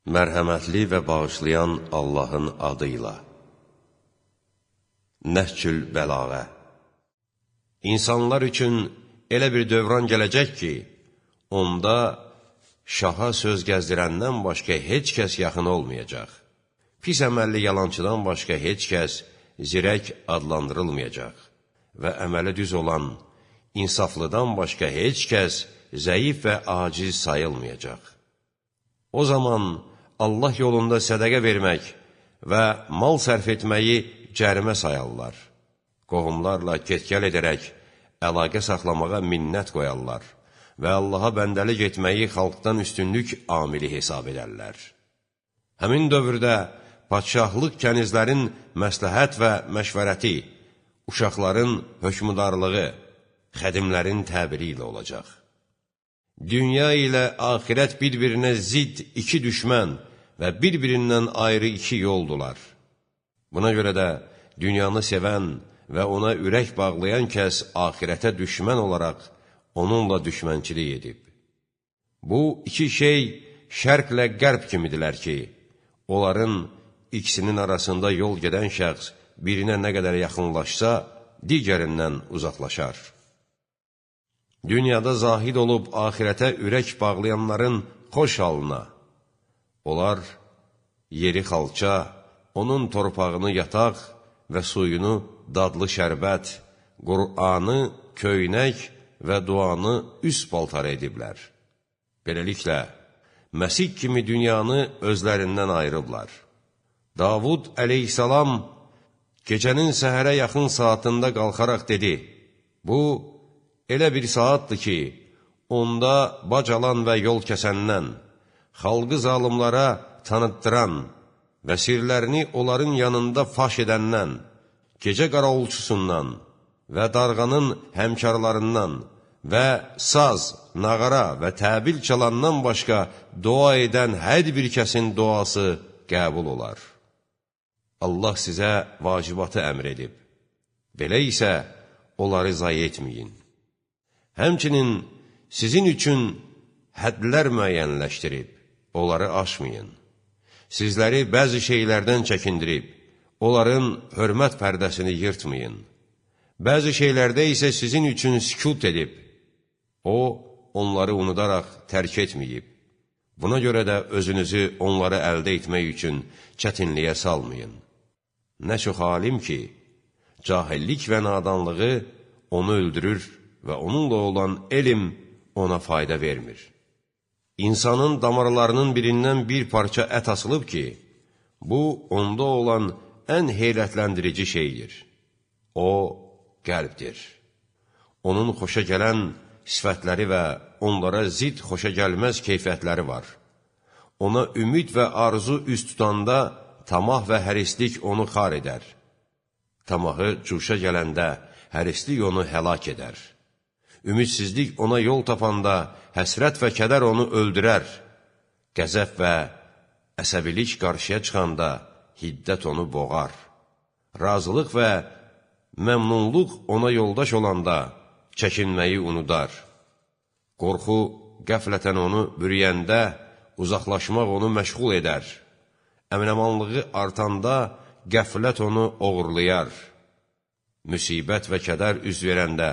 Mərhəmətli və bağışlayan Allahın adıyla. Nəhcül Bəlağə. İnsanlar üçün elə bir dövran gələcək ki, onda şaha söz gəzdirəndən başqa heç kəs yaxın olmayacaq. Pis əməlli yalançıdan başqa heç kəs zirək adlandırılmayacaq və əməli düz olan insaflıdan başqa heç kəs zəif və aciz sayılmayacaq. O zaman Allah yolunda sədəqə vermək və mal sərf etməyi cərimə sayarlar. Qohumlarla get-gəl edərək əlaqə saxlamağa minnət qoyarlar və Allaha bəndəlik etməyi xalqdan üstünlük amili hesab edərlər. Həmin dövrdə padşahlıq kənizlərin məsləhət və məşvərəti, uşaqların hökmdarlığı, xədimlərin təbiri ilə olacaq. Dünya ilə axirət bir-birinə zidd iki düşmən və bir-birindən ayrı iki yoldular. Buna görə də dünyanı sevən və ona ürək bağlayan kəs axirətə düşmən olaraq onunla düşmənçilik edib. Bu iki şey şərqlə qərb kimidirlər ki, onların ikisinin arasında yol gedən şəxs birinə nə qədər yaxınlaşsa, digərindən uzaqlaşar. Dünyada zahid olub axirətə ürək bağlayanların xoş halına, onlar yeri xalça, onun torpağını yataq və suyunu dadlı şərbət, Qur'anı köynək və duanı üst paltar ediblər. Beləliklə, Məsih kimi dünyanı özlərindən ayırıblar. Davud əleyhissalam gecənin səhərə yaxın saatında qalxaraq dedi, bu, elə bir saatdır ki, onda bac alan və yol kəsəndən, xalqı zalımlara tanıtdıran və sirlərini onların yanında faş edəndən, gecə qaravulçusundan və darğanın həmkarlarından və saz, nağara və təbil çalandan başqa dua edən hər bir kəsin duası qəbul olar. Allah sizə vacibatı əmr edib. Belə isə onları zayi etməyin. Həmçinin sizin üçün hədlər müəyyənləşdirib, onları aşmayın. Sizləri bəzi şeylərdən çəkindirib, onların hörmət pərdəsini yırtmayın. Bəzi şeylərdə isə sizin üçün sükut edib, o, onları unudaraq tərk etməyib. Buna görə də özünüzü onları əldə etmək üçün çətinliyə salmayın. Nə çox alim ki, cahillik və nadanlığı onu öldürür və onunla olan elm ona fayda vermir. İnsanın damarlarının birindən bir parça ət asılıb ki, bu, onda olan ən heyrətləndirici şeydir. O, qəlbdir. Onun xoşa gələn sifətləri və onlara zid xoşa gəlməz keyfiyyətləri var. Ona ümid və arzu üst tutanda tamah və hərislik onu xar edər. Tamahı cuşa gələndə hərislik onu həlak edər. Ümidsizlik ona yol tapanda həsrət və kədər onu öldürər. Qəzəb və əsəbilik qarşıya çıxanda hiddət onu boğar. Razılıq və məmnunluq ona yoldaş olanda çəkinməyi unudar. Qorxu qəflətən onu bürüyəndə uzaqlaşmaq onu məşğul edər. Əminəmanlığı artanda qəflət onu oğurlayar. Müsibət və kədər üz verəndə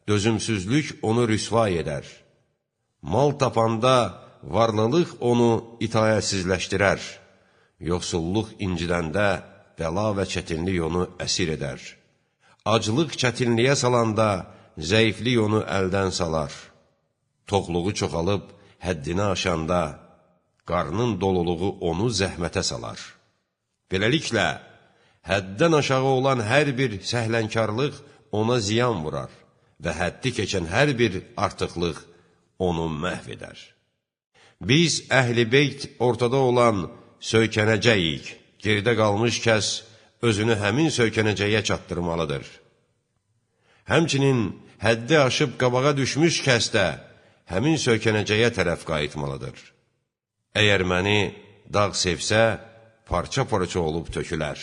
dözümsüzlük onu rüsvay edər. Mal tapanda varlılıq onu itayətsizləşdirər. Yoxsulluq incidəndə bəla və çətinlik onu əsir edər. Aclıq çətinliyə salanda zəiflik onu əldən salar. Toxluğu çoxalıb həddini aşanda qarnın doluluğu onu zəhmətə salar. Beləliklə, həddən aşağı olan hər bir səhlənkarlıq ona ziyan vurar və həddi keçən hər bir artıqlıq onu məhv edər. Biz, əhl-i beyt ortada olan söykənəcəyik, geridə qalmış kəs özünü həmin söykənəcəyə çatdırmalıdır. Həmçinin həddi aşıb qabağa düşmüş kəs də həmin söykənəcəyə tərəf qayıtmalıdır. Əgər məni dağ sevsə, parça-parça olub tökülər.